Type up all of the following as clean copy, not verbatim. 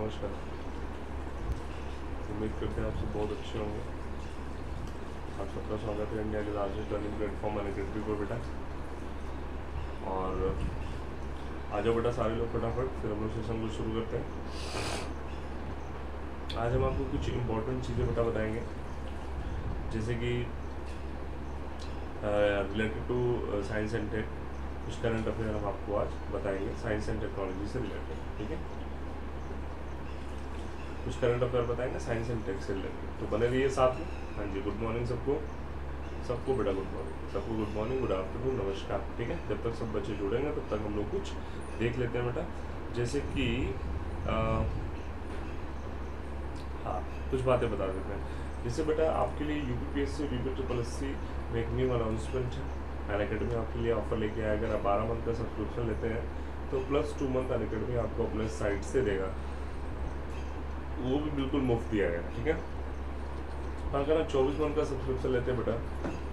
नमस्कार। उम्मीद करते हैं आप सब बहुत अच्छे होंगे। आप सबका स्वागत है इंडिया के लार्जेस्ट लर्निंग प्लेटफॉर्म अनअकैडमी पर बेटा। और आ जाओ बेटा सारे लोग फटाफट, फिर हम लोग सेशन को शुरू करते हैं। आज हम आपको कुछ इम्पोर्टेंट चीज़ें बेटा बताएंगे, जैसे कि related to science and tech. कुछ करंट अफेयर हम आपको आज बताएंगे साइंस एंड टेक्नोलॉजी से रिलेटेड, ठीक है। कुछ करंट अफेयर बताएंगे साइंस एंड टेक से रिलेटेड, तो बने रहिए साथ में। हाँ जी, गुड मॉर्निंग सबको बेटा, गुड मॉर्निंग सबको, गुड मॉर्निंग, गुड आफ्टरनून, नमस्कार, ठीक है। जब तक सब बच्चे जुड़ेंगे तब तक हम लोग कुछ देख लेते हैं बेटा। जैसे कि हाँ, कुछ बातें बता देते हैं। जैसे बेटा आपके लिए यूपीपीएससी यूपीएससी में एक न्यू अनाउंसमेंट है। अनअकैडमी आपके लिए ऑफर लेके आया। अगर आप 12 मंथ का सब्सक्रिप्शन लेते हैं तो प्लस 2 मंथ अनअकैडमी आपको अपने साइट से देगा, वो भी बिल्कुल मुफ्त दिया गया, ठीक है। अगर आप 24 मंथ का सब्सक्रिप्शन लेते हैं बेटा,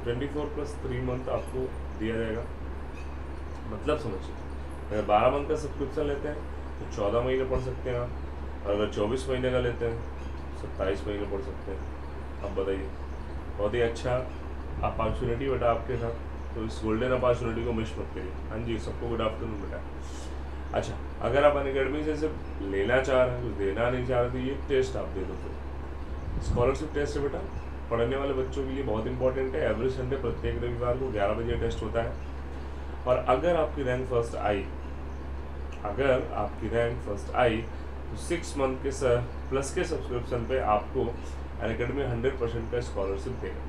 24 + 3 मंथ आपको दिया जाएगा। मतलब समझिए, अगर 12 मंथ का सब्सक्रिप्शन लेते हैं तो 14 महीने पढ़ सकते हैं आप, और अगर 24 महीने का लेते हैं 27 महीने पढ़ सकते हैं। अब बताइए, बहुत ही अच्छा अपॉर्चुनिटी बेटा आपके साथ, तो इस गोल्डन अपॉर्चुनिटी को मिस मत करिए। हाँ जी, सबको गुड आफ्टरनून बेटा। अच्छा, अगर आप अनअकैडमी से सिर्फ लेना चाह रहे हैं, तो देना नहीं चाह रहे, तो ये टेस्ट आप दे दो। फिर स्कॉलरशिप टेस्ट है बेटा, पढ़ने वाले बच्चों के लिए बहुत इंपॉर्टेंट है। एवरी संडे प्रत्येक रविवार को 11 बजे टेस्ट होता है। और अगर आपकी रैंक फर्स्ट आई तो 6 मंथ के प्लस के सब्सक्रिप्शन पे आपको अनअकैडमी 100% का स्कॉलरशिप देगा।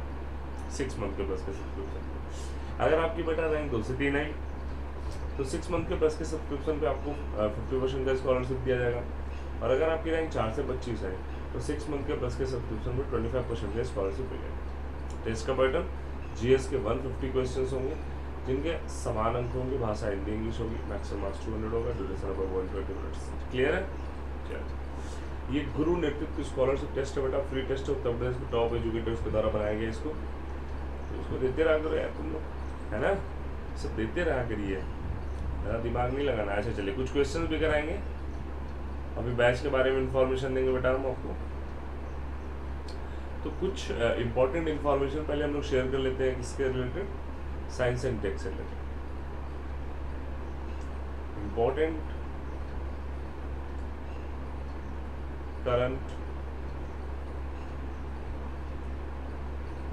6 मंथ के प्लस के सब्सक्रिप्शन पे अगर आपकी बेटा रैंक 2 से 3 आई तो 6 मंथ के प्लस के सब्सक्रिप्शन पे आपको 50% का स्कॉलरशिप दिया जाएगा। और अगर आपकी रैंक 4 से 25 है तो 6 मंथ के प्लस के सब्सक्रिप्शन में 25% का स्कॉलरशिप मिलेगा। टेस्ट का पैटर्न, जीएस के 150 क्वेश्चंस होंगे, जिनके समान अंक होंगे। भाषा हिंदी इंग्लिश होगी। मैक्सिमम मार्क्स 200 होगा। Duration about 120 minutes. क्लियर है? चलिए, ये गुरु नेतृत्व स्कॉलरशिप टेस्ट है बेटा, फ्री टेस्ट है। उत्तर प्रदेश के टॉप एजुकेटर्स के द्वारा बनाया गया इसको, तो इसको देते रहा करो यार तुम लोग, है ना। सब देते रहा करिए, ज़्यादा दिमाग नहीं लगाना। अच्छा चलिए, कुछ क्वेश्चन भी कराएंगे। अभी बैच के बारे में इंफॉर्मेशन देंगे बेटा हम आपको। तो कुछ इंपॉर्टेंट इंफॉर्मेशन पहले हम लोग शेयर कर लेते हैं, किसके रिलेटेड, साइंस एंड टेक से related. Important current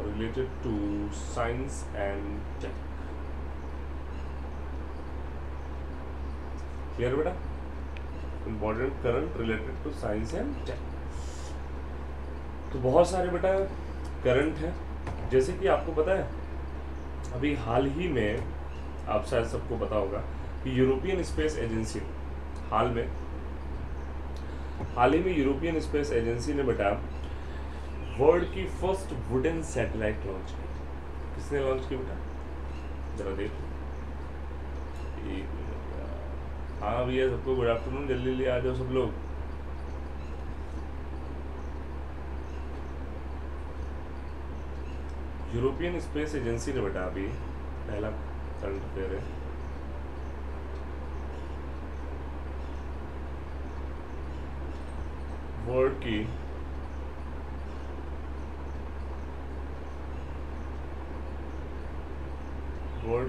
related to science and tech. Clear बेटा? Important current related to science and tech. तो बहुत सारे बेटा करंट है। जैसे कि आपको पता है, अभी हाल ही में आप शायद सबको पता होगा कि यूरोपियन स्पेस एजेंसी हाल ही में यूरोपियन स्पेस एजेंसी ने बेटा वर्ल्ड की फर्स्ट वुडन सैटेलाइट लॉन्च की। किसने लॉन्च की बेटा? जरा देखो। हाँ भैया, सबको गुड आफ्टरनून, जल्दी जल्दी आ जाओ सब लोग। यूरोपियन स्पेस एजेंसी ने बेटा, अभी पहला करंट अफेयर है, वर्ल्ड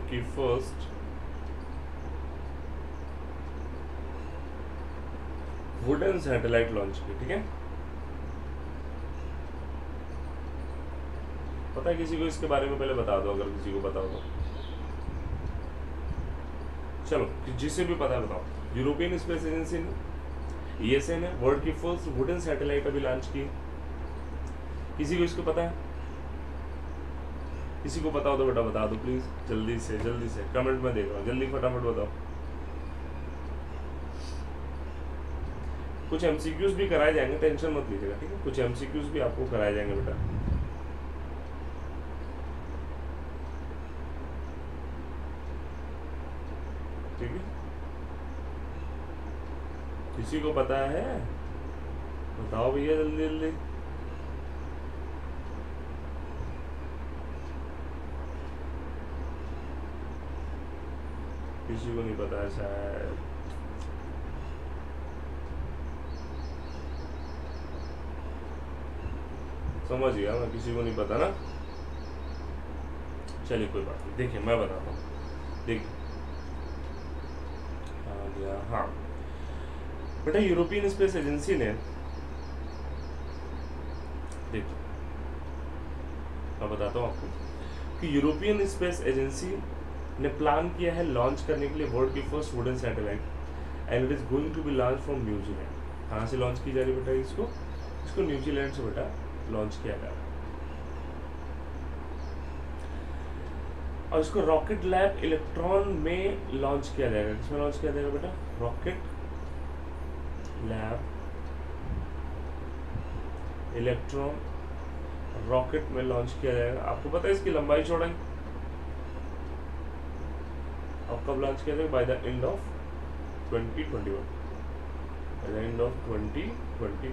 की फर्स्ट वुडन सैटेलाइट लॉन्च की, ठीक है। पता है किसी को इसके बारे में? पहले बता दो अगर किसी को पता हो तो। चलो, जिसे भी पता है बताओ। यूरोपियन स्पेस एजेंसी ने, ईएसए ने वर्ल्ड की फर्स्ट वुडन सैटेलाइट अभी लॉन्च की। किसी को इसको पता है? किसी को पता हो तो बेटा बता दो प्लीज, जल्दी से कमेंट में देख रहा हूँ, जल्दी फटाफट बताओ। कुछ एमसीक्यूज भी कराए जाएंगे, टेंशन मत लीजिएगा, ठीक है। कुछ एमसीक्यूज भी आपको कराए जाएंगे बेटा। ठीक है, किसी को पता है? बताओ भैया जल्दी जल्दी। किसी को नहीं पता है शायद। समझ गया मैं, किसी को नहीं पता ना। चलिए कोई बात नहीं, देखिए मैं बताता हूँ। देखिए आ गया, हाँ बेटा, यूरोपियन स्पेस एजेंसी ने, देखिए मैं बताता हूँ आपको कि यूरोपियन स्पेस एजेंसी ने प्लान किया है लॉन्च करने के लिए वर्ल्ड की first wooden satellite, and it is going to be launch from New Zealand. कहाँ से लॉन्च की जा रही है बेटा? इसको न्यूजीलैंड से बेटा लॉन्च किया जा रहा है। और इसको रॉकेट लैब इलेक्ट्रॉन में लॉन्च किया जाएगा। किसमें लॉन्च किया जाएगा बेटा? रॉकेट लैब इलेक्ट्रॉन रॉकेट में लॉन्च किया जाएगा। आपको पता है इसकी लंबाई चौड़ाई? और कब लॉन्च किया जाएगा? By the end of 2021। By the end of 2020।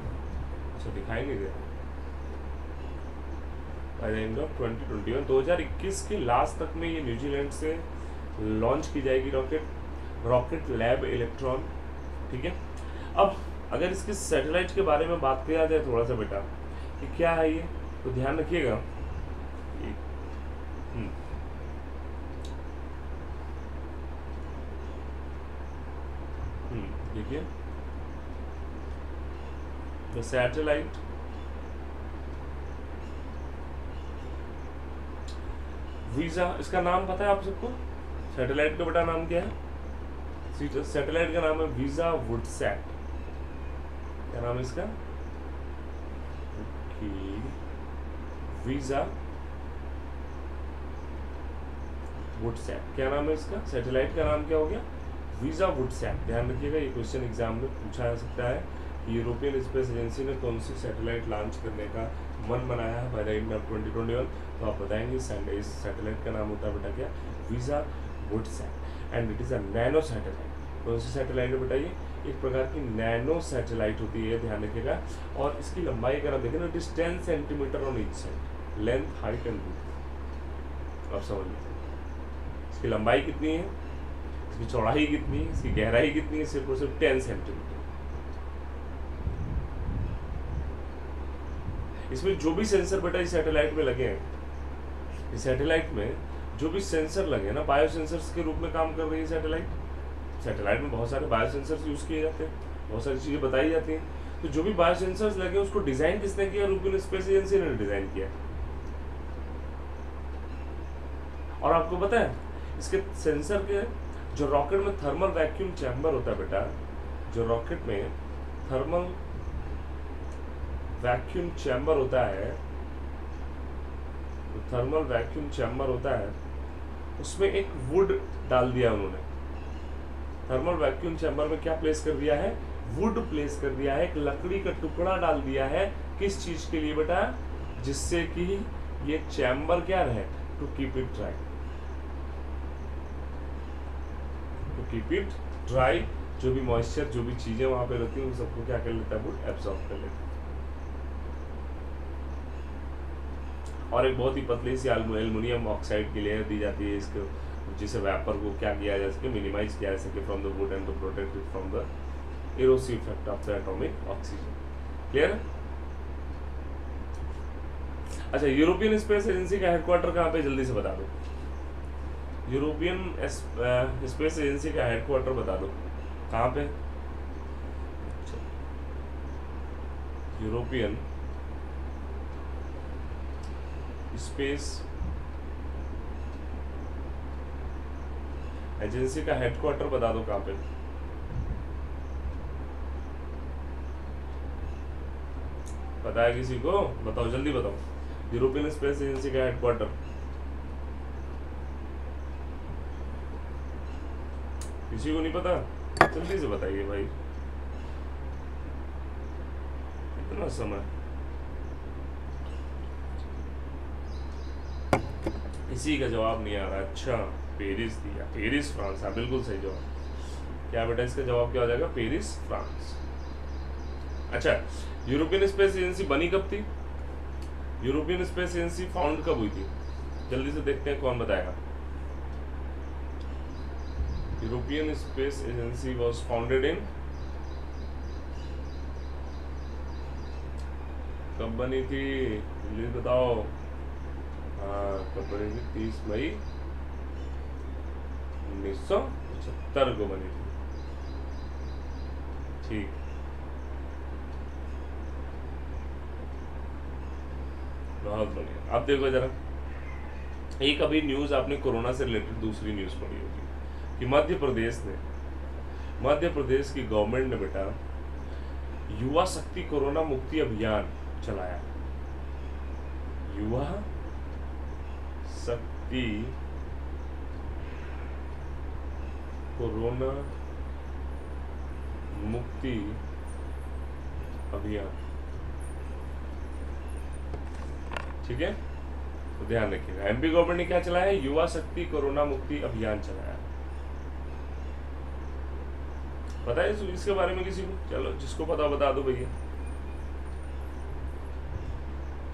अच्छा दिखाई नहीं दे रहा। बाय द एंड ऑफ 2021, 2021 के लास्ट तक में ये न्यूजीलैंड से लॉन्च की जाएगी रॉकेट लैब इलेक्ट्रॉन। ठीक है, अब अगर इसके सैटेलाइट के बारे में बात किया जाए थोड़ा सा बेटा कि क्या है ये, तो ध्यान रखिएगा। देखिए द सैटेलाइट वीजा, इसका नाम पता है आप सबको? सैटेलाइट का बेटा नाम क्या है? सैटेलाइट का नाम है वीजा वुडसैट। क्या नाम है इसका? वीजा वुडसैट। क्या नाम है इसका? सैटेलाइट का नाम क्या हो गया? वीजा वुडसैट। ध्यान रखिएगा, ये क्वेश्चन एग्जाम में पूछा जा सकता है कि यूरोपियन स्पेस एजेंसी ने कौन सी सैटेलाइट लॉन्च करने का मन बनाया है बाय द एंड ऑफ 2021। तो आप बताएंगे इस सैटेलाइट का नाम होता है बेटा क्या? वीजा Woodsat, and it is a nano satellite. कौन सी सैटेलाइट है बेटा? ये एक प्रकार की नैनो सैटेलाइट होती है, ध्यान रखिएगा। और इसकी लंबाई अगर आप देखें ना, it is 10 centimetre on each side, length, height and width. आप समझ लीजिए इसकी लंबाई कितनी है, इसकी चौड़ाई कितनी है, इसकी गहराई कितनी है? सिर्फ और सिर्फ 10 सेंटीमीटर। इसमें जो भी सेंसर बेटा इस सैटेलाइट में लगे हैं, इस सैटेलाइट में जो भी सेंसर लगे ना, बायो सेंसर्स के रूप में काम कर रही है सैटेलाइट में बहुत सारे बायो सेंसर्स यूज किए जाते हैं, बहुत सारी चीजें बताई जाती हैं। तो जो भी बायो सेंसर्स लगे उसको डिजाइन किसने किया? यूरोपियन स्पेस एजेंसी ने डिजाइन किया। और आपको पता है इसके सेंसर के जो रॉकेट में थर्मल वैक्यूम चैम्बर होता है बेटा, जो रॉकेट में थर्मल वैक्यूम चैम्बर होता है, तो थर्मल वैक्यूम चैम्बर होता है, उसमें एक वुड डाल दिया उन्होंने। थर्मल वैक्यूम चैम्बर में क्या प्लेस कर दिया है? वुड प्लेस कर दिया है, एक लकड़ी का टुकड़ा डाल दिया है। किस चीज के लिए बेटा? जिससे कि ये चैम्बर क्या रहे? To keep it dry, to keep it dry. जो भी मॉइस्चर, जो भी चीजें वहां पे रहती हैं, उन सबको क्या कर लेता है? वुड एब्जॉर्ब कर लेता है। और एक बहुत ही पतली सी एल्युमिनियम ऑक्साइड की लेयर दी जाती है इसको, जिसे वेपर को क्या किया जा सके? मिनिमाइज किया जा सके from the wood and to protect it from the erosive effect of the atomic oxygen. Clear है? अच्छा, यूरोपियन स्पेस एजेंसी का हेडक्वार्टर कहाँ पे? जल्दी से बता दो। यूरोपियन स्पेस एजेंसी का हेडक्वार्टर बता दो कहाँ पे? यूरोपियन स्पेस एजेंसी का हेडक्वार्टर बता दो कहाँ पे? पता है किसी को? बताओ, जल्दी बताओ। यूरोपियन स्पेस एजेंसी का हेडक्वार्टर किसी को नहीं पता? जल्दी से बताइए भाई, इतना समय। किसी का जवाब नहीं आ रहा। अच्छा, पेरिस दिया, पेरिस फ्रांस। हाँ बिल्कुल सही जवाब। क्या बेटा इसका जवाब क्या हो जाएगा? Paris France. अच्छा, यूरोपियन स्पेस एजेंसी बनी कब थी? यूरोपियन स्पेस एजेंसी फाउंड कब हुई थी? जल्दी से देखते हैं कौन बताएगा। European Space agency was founded in कब बनी थी जल्दी बताओ। हाँ कब बनी थी? 30 मई 1975 को बनी थी। ठीक, बहुत बढ़िया। अब देखो जरा, एक अभी न्यूज आपने कोरोना से रिलेटेड दूसरी न्यूज पढ़ी होगी कि मध्य प्रदेश की गवर्नमेंट ने बेटा युवा शक्ति कोरोना मुक्ति अभियान चलाया। युवा शक्ति कोरोना मुक्ति अभियान, ठीक है, तो ध्यान रखिएगा। एमपी गवर्नमेंट ने क्या चलाया है? युवा शक्ति कोरोना मुक्ति अभियान चलाया। पता है इसके बारे में किसी को? चलो जिसको पता बता दो भैया,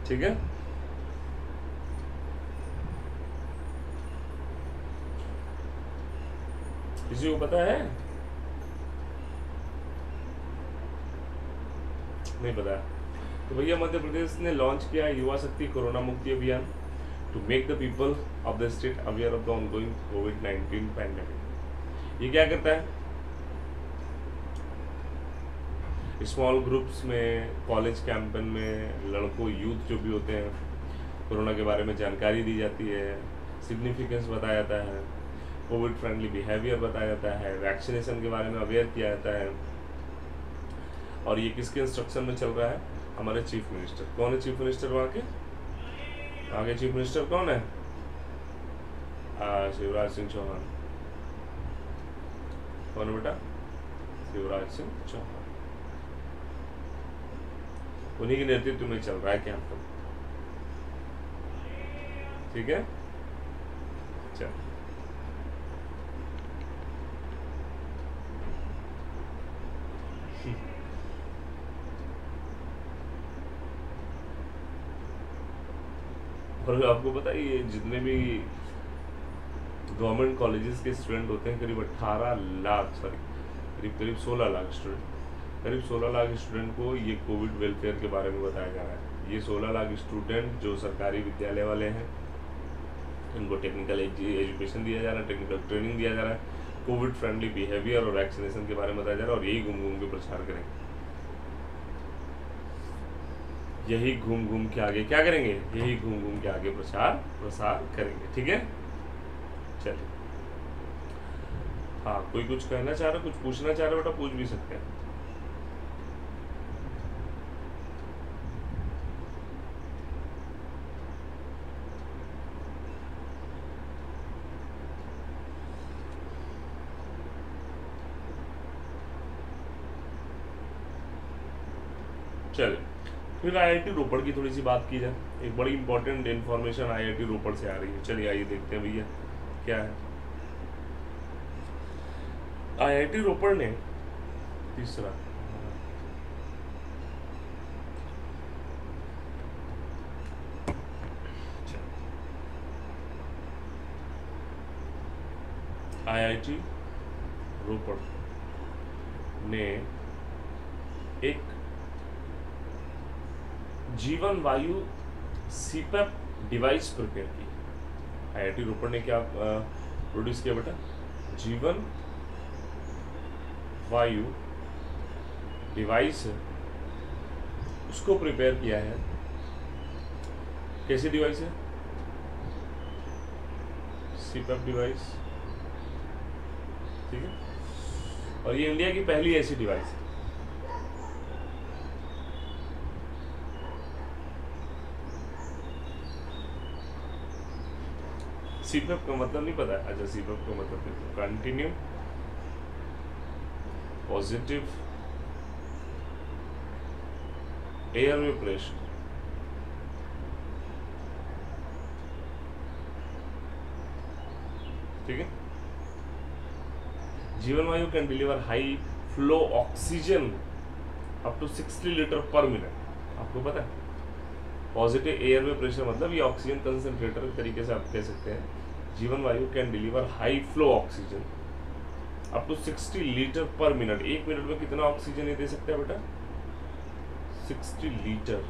ठीक है। किसी को पता है? नहीं पता। तो भैया मध्य प्रदेश ने लॉन्च किया युवा शक्ति कोरोना मुक्ति अभियान to make the people of the state aware of the ongoing कोविड-19 पैंडेमिक। ये क्या करता है? स्मॉल ग्रुप्स में, कॉलेज कैंपेन में लड़कों, यूथ जो भी होते हैं, कोरोना के बारे में जानकारी दी जाती है, सिग्निफिकेंस बताया जाता है, कोविड फ्रेंडली बिहेवियर बताया जाता है, वैक्सीनेशन के बारे में अवेयर किया जाता है। और ये किसके इंस्ट्रक्शन में चल रहा है? हमारे चीफ मिनिस्टर। कौन है चीफ मिनिस्टर वहाँ के? आगे चीफ मिनिस्टर कौन है? शिवराज सिंह चौहान। कौन है बेटा? शिवराज सिंह चौहान। उन्हीं के नेतृत्व में चल रहा है कैंपेन, ठीक है। चल और आपको पता है ये जितने भी गवर्नमेंट कॉलेजेस के स्टूडेंट होते हैं, करीब 16 लाख स्टूडेंट, करीब 16 लाख स्टूडेंट को ये कोविड वेलफेयर के बारे में बताया जा रहा है। ये 16 लाख स्टूडेंट जो सरकारी विद्यालय वाले हैं, इनको टेक्निकल एजुकेशन दिया जा रहा है, टेक्निकल ट्रेनिंग दिया जा रहा है, कोविड फ्रेंडली बिहेवियर और वैक्सीनेशन के बारे में बताया जा रहा है। और यही घूम घूम के प्रचार करेंगे, यही घूम घूम के आगे क्या करेंगे? यही घूम घूम के आगे प्रसार करेंगे, ठीक है। चलिए, हाँ कोई कुछ कहना चाह रहा, कुछ पूछना चाह रहा बेटा, पूछ भी सकते हैं। चलिए, फिर आईआईटी रोपड़ की थोड़ी सी बात की जाए। एक बड़ी इंपॉर्टेंट इन्फॉर्मेशन आईआईटी रोपड़ से आ रही है। चलिए आइए देखते हैं भैया क्या है। आईआईटी रोपड़ ने तीसरा आईआईटी रोपड़ ने एक जीवन वायु सीपैप डिवाइस प्रिपेयर की। आईआईटी रोपड़ ने क्या प्रोड्यूस किया बेटा? जीवन वायु डिवाइस है, उसको प्रिपेयर किया है। कैसी डिवाइस है? सीपैप डिवाइस, ठीक है। और ये इंडिया की पहली ऐसी डिवाइस है। सीपैप का मतलब नहीं पता है? अच्छा, सीपैप का मतलब कंटिन्यू पॉजिटिव एयरवे प्रेशर, ठीक है। Jeevan Vayu can deliver high flow oxygen up to 60 litre per minute. आपको पता है पॉजिटिव एयरवे प्रेशर मतलब ये ऑक्सीजन कंसंट्रेटर के तरीके से आप कह सकते हैं। Jeevan Vayu can deliver high flow oxygen up to 60 litre per minute. 1 minute में कितना ऑक्सीजन ये दे सकता है बेटा? 60 लीटर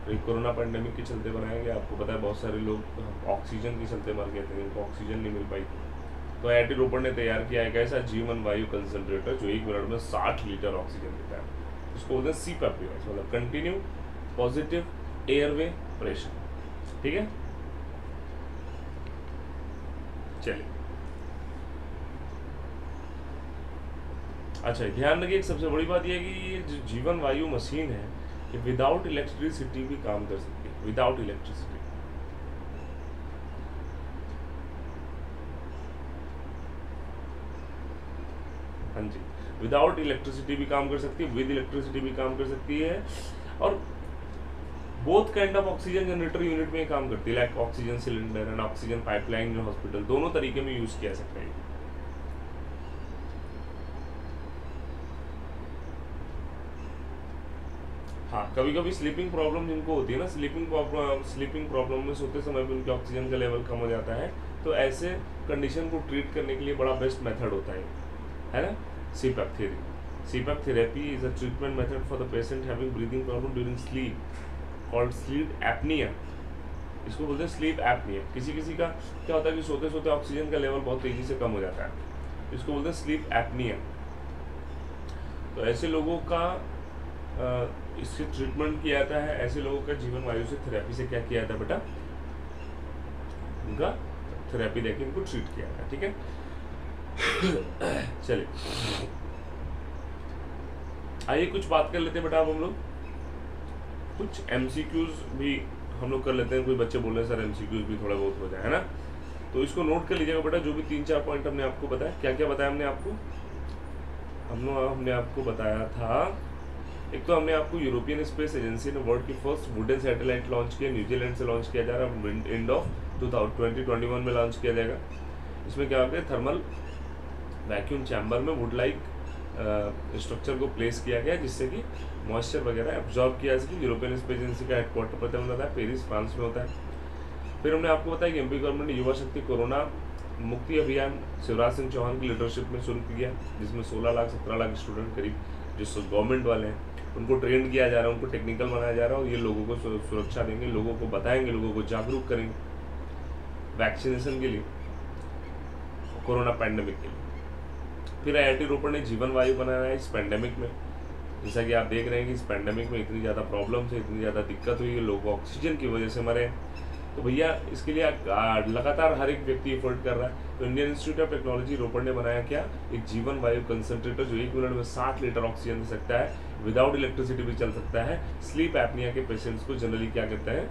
कोरोना पेंडेमिक के चलते बनाया गया। आपको पता है बहुत सारे लोग ऑक्सीजन के चलते मर गए थे, उनको ऑक्सीजन नहीं मिल पाई। तो IIT रोपड़ ने तैयार किया एक ऐसा जीवन वायु कंसंट्रेटर जो 1 मिनट में 60 लीटर ऑक्सीजन देता है। उसको बोलते हैं CPAP डिवाइस, मतलब कंटिन्यू पॉजिटिव एयरवे प्रेशर। ठीक है, चलिए। अच्छा, ध्यान रखिए, एक सबसे बड़ी बात यह है कि ये जो जीवन वायु मशीन है ये विदाउट इलेक्ट्रिसिटी भी काम कर सकती है, विदाउट इलेक्ट्रिसिटी। हाँ जी, विदाउट इलेक्ट्रिसिटी भी काम कर सकती है, विद इलेक्ट्रिसिटी भी काम कर सकती है, और both kind of oxygen generator unit में काम करती है, like oxygen cylinder and oxygen pipeline in hospital, दोनों तरीके में यूज किया सकता है। हाँ, कभी कभी स्लीपिंग प्रॉब्लम जिनको होती है ना, स्लीपिंग प्रॉब्लम में सोते समय भी उनके ऑक्सीजन का लेवल कम हो जाता है, तो ऐसे कंडीशन को ट्रीट करने के लिए बड़ा बेस्ट मेथड होता है ना, CPAP therapy. CPAP therapy is a treatment method for the patient having breathing problem during sleep called sleep apnea। इसको बोलते हैं स्लीप एपनिया। किसी किसी का क्या होता है कि सोते सोते ऑक्सीजन का लेवल बहुत तेजी से कम हो जाता है, इसको बोलते हैं स्लीप एपनिया। तो ऐसे लोगों का इससे ट्रीटमेंट किया जाता है। ऐसे लोगों का जीवन वायु से थेरेपी से क्या किया जाता है बेटा, उनका थेरेपी देके इनको ट्रीट किया जाता है। ठीक है, चलिए आइए कुछ बात कर लेते हैं बेटा। अब हम लोग कुछ MCQs भी हम लोग कर लेते हैं। कोई बच्चे बोल रहे हैं सर MCQs भी थोड़ा बहुत हो जाए, है ना, तो इसको नोट कर लीजिएगा बेटा। जो भी 3-4 पॉइंट हमने आपको बताया, क्या क्या बताया हमने आपको, हमने आपको बताया था, एक तो हमने आपको यूरोपियन स्पेस एजेंसी ने वर्ल्ड की फर्स्ट वुडन सैटेलाइट लॉन्च किया, न्यूजीलैंड से लॉन्च किया जा रहा है, एंड ऑफ 2021 में लॉन्च किया जाएगा। इसमें क्या होता है, थर्मल वैक्यूम चैम्बर में वुड लाइक स्ट्रक्चर को प्लेस किया गया जिससे कि मॉइस्चर वगैरह एब्जॉर्ब किया जा सके। यूरोपियन स्पेस एजेंसी का हेडक्वार्टर पता होता है पेरिस, फ्रांस में होता है। फिर हमने आपको बताया कि MP गवर्नमेंट ने युवा शक्ति कोरोना मुक्ति अभियान शिवराज सिंह चौहान की लीडरशिप में शुरू किया, जिसमें 16 लाख 17 लाख स्टूडेंट करीब जो गवर्नमेंट वाले हैं उनको ट्रेन किया जा रहा है, उनको टेक्निकल बनाया जा रहा है, और ये लोगों को सुरक्षा देंगे, लोगों को बताएंगे, लोगों को जागरूक करेंगे वैक्सीनेशन के लिए, कोरोना पैंडेमिक के लिए। फिर IIT रोपड़ ने जीवन वायु बनाया है इस पैंडेमिक में। जैसा कि आप देख रहे हैं कि इस पैंडेमिक में इतनी ज़्यादा प्रॉब्लम है, इतनी ज़्यादा दिक्कत हुई है, लोग ऑक्सीजन की वजह से मरे, तो भैया इसके लिए लगातार हर एक व्यक्ति एफर्ट कर रहा है। तो इंडियन इंस्टीट्यूट ऑफ टेक्नोलॉजी रोपड़ ने बनाया क्या, एक जीवन वायु कंसंट्रेटर जो 1 मिनट में 60 लीटर ऑक्सीजन दे सकता है, विदाउट इलेक्ट्रिसिटी भी चल सकता है। स्लीप एपनिया के पेशेंट्स को जनरली क्या कहते हैं,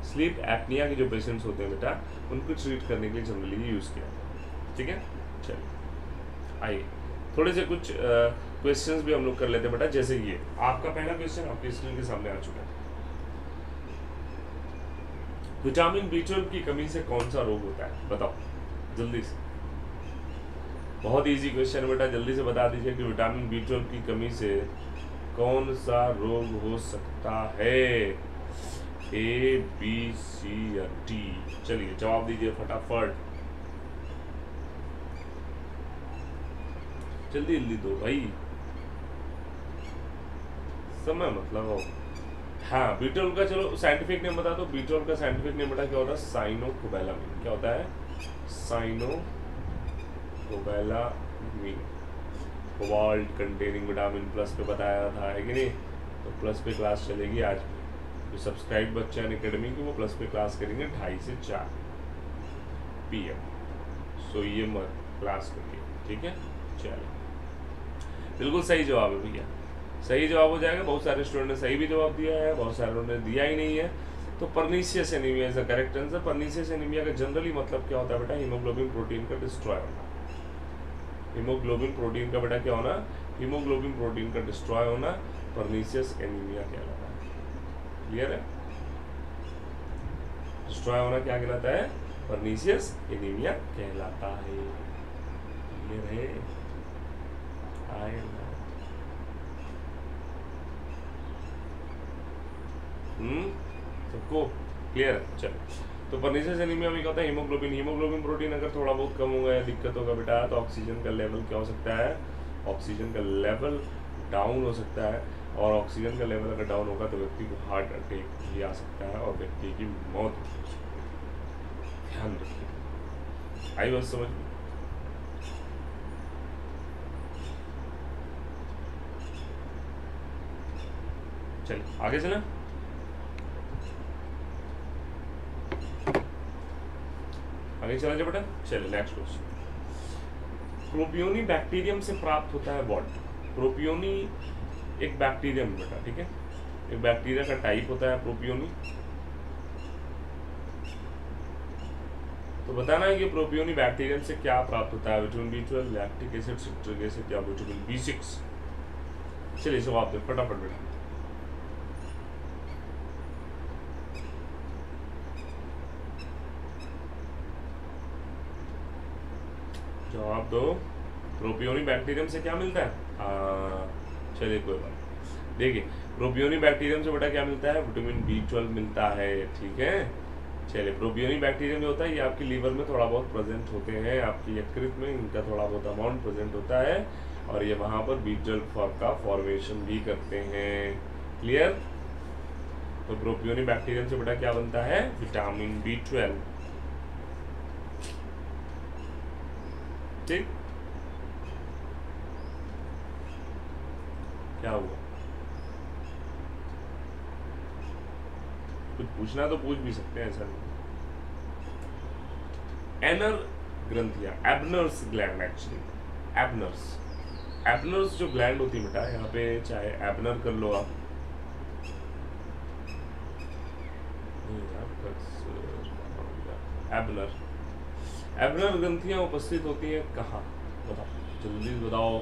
स्लीप एपनिया के जो पेशेंट्स होते हैं बेटा, उनको ट्रीट करने के लिए जनरली यूज़ किया जाता है। ठीक है, चलिए आइए थोड़े से कुछ क्वेश्चंस भी हम लोग कर लेते हैं बेटा। जैसे ये आपका पहला क्वेश्चन आपकी स्क्रीन के सामने आ चुका है, विटामिन B12 की कमी से कौन सा रोग होता है, बताओ जल्दी से। बहुत इजी क्वेश्चन है बेटा, जल्दी से बता दीजिए कि विटामिन B12 की कमी से कौन सा रोग हो सकता है, A, B, C या D। चलिए जवाब दीजिए फटाफट, जल्दी जल्दी दो भाई, समय मतलब हो। हाँ, B12 का चलो साइंटिफिक नेम बता दो। B12 का साइंटिफिक नेम बता क्या होता है, साइनोकोबैलामिन। क्या होता है, साइनोकोबैलामिन, कोबाल्ट कंटेनिंग विटामिन प्लस पे बताया था, है कि नहीं। तो प्लस पे क्लास चलेगी आज भी, जो सब्सक्राइब बच्चे अकेडमी की वो प्लस पे क्लास करेंगे 2:30 से 4 PM। सो ये मत क्लास करिए, ठीक है। चलो बिल्कुल सही जवाब है भैया, सही जवाब हो जाएगा। बहुत सारे स्टूडेंट ने सही भी जवाब दिया है, बहुत सारे ने दिया ही नहीं है। तो pernicious anaemia is the correct answer. Pernicious anaemia का जनरली मतलब क्या होता है बेटा, हीमोग्लोबिन प्रोटीन का डिस्ट्रॉय होना। हीमोग्लोबिन प्रोटीन का बेटा क्या होना, हीमोग्लोबिन प्रोटीन का डिस्ट्रॉय होना पर्नीशियस एनीमिया कहलाता है। क्लियर है, डिस्ट्रॉय होना क्या कहलाता है, पर्नीशियस एनीमिया कहलाता है। क्लियर है, सबको क्लियर है। चलो, तो पर्नीशियस एनीमिया में क्या होता है, हीमोग्लोबिन प्रोटीन अगर थोड़ा बहुत कम होगा या दिक्कत होगा बेटा, तो ऑक्सीजन का लेवल क्या हो सकता है, ऑक्सीजन का लेवल डाउन हो सकता है। और ऑक्सीजन का लेवल अगर डाउन होगा तो व्यक्ति को हार्ट अटैक भी आ सकता है और व्यक्ति की मौत हो सकती है। ध्यान रखिए। आई बात समझ में? चलिए आगे चलें। आगे चला जाए बेटा। चलिए नेक्स्ट क्वेश्चन। प्रोपियोनी बैक्टीरियम से प्राप्त होता है व्हाट? प्रोपियोनी एक बैक्टीरियम बेटा, ठीक है, एक बैक्टीरिया का टाइप होता है प्रोपियोनी। तो बताना है कि प्रोपियोनी बैक्टीरियम से क्या प्राप्त होता है? Vitamin B12, lactic acid, citric acid या विटामिन B6? चलिए जवाब दे फटाफट बेटा। जवाब दो। प्रोपियोनी बैक्टीरियम से क्या मिलता है? चलिए कोई बात। देखिए प्रोपियोनी बैक्टीरियम से बेटा क्या मिलता है? विटामिन B12 मिलता है, ठीक है। चलिए प्रोपियोनी बैक्टीरियम जो होता है ये आपकी लीवर में थोड़ा बहुत प्रेजेंट होते हैं, आपकी यकृत में इनका थोड़ा बहुत अमाउंट प्रेजेंट होता है और ये वहाँ पर B12 का फॉर्मेशन भी करते हैं। क्लियर? तो प्रोपियोनी बैक्टीरियम से बेटा क्या बनता है? Vitamin B12। ठीक, क्या हुआ? कुछ पूछना तो पूछ भी सकते हैं, ऐसा नहीं। एनर ग्रंथियां, एबनर्स ग्लैंड, एक्चुअली एबनर्स जो ग्लैंड होती है बेटा, यहाँ पे चाहे एबनर कर लो आप, एबनर ग्रंथियां उपस्थित होती हैं कहाँ? बताओ जल्दी बताओ।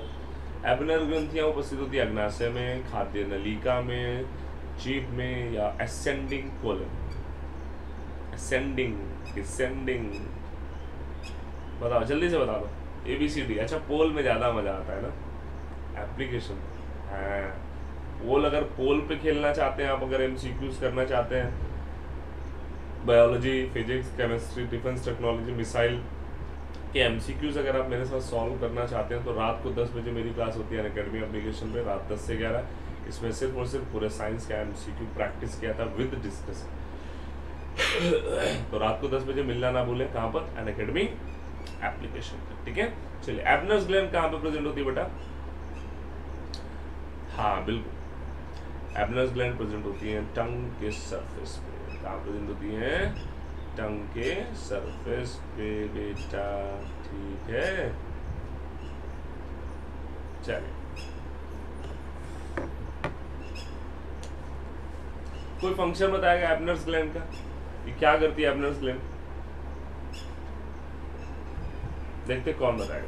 एबनर ग्रंथियां उपस्थित होती है अग्नाशय में, खाद्य नलिका में, जीभ में या असेंडिंग कोलन? असेंडिंग, डिसेंडिंग, बताओ जल्दी से बता दो। ABCD। अच्छा पोल में ज़्यादा मजा आता है ना एप्लीकेशन। हाँ पोल, अगर पोल पे खेलना चाहते हैं आप, अगर MCQs करना चाहते हैं, biology, physics, chemistry, defence technology, missile के MCQs अगर आप मेरे साथ सॉल्व करना चाहते हैं तो रात को 10 बजे मेरी क्लास होती है अनअकैडमी एप्लीकेशन पे, रात 10 से 11। इसमें सिर्फ और सिर्फ पूरे साइंस का MCQ प्रैक्टिस किया था विद डिस्कशन। तो रात को 10 बजे मिलना ना भूलें। कहाँ पर? अनअकैडमी एप्लीकेशन पर, ठीक है। चलिए एबनर्स ग्लैंड कहाँ पे प्रेजेंट होती है बेटा? हाँ बिल्कुल, एबनर्स ग्लैंड प्रेजेंट होती है टंग के सरफेस पे। कहाँ प्रेजेंट होती है? टंग के सरफेस पे बेटा, ठीक है। चलिए कोई फंक्शन बताएगा एबनर्स ग्लैंड का? ये क्या करती है एबनर्स ग्लैंड? देखते कौन बताएगा।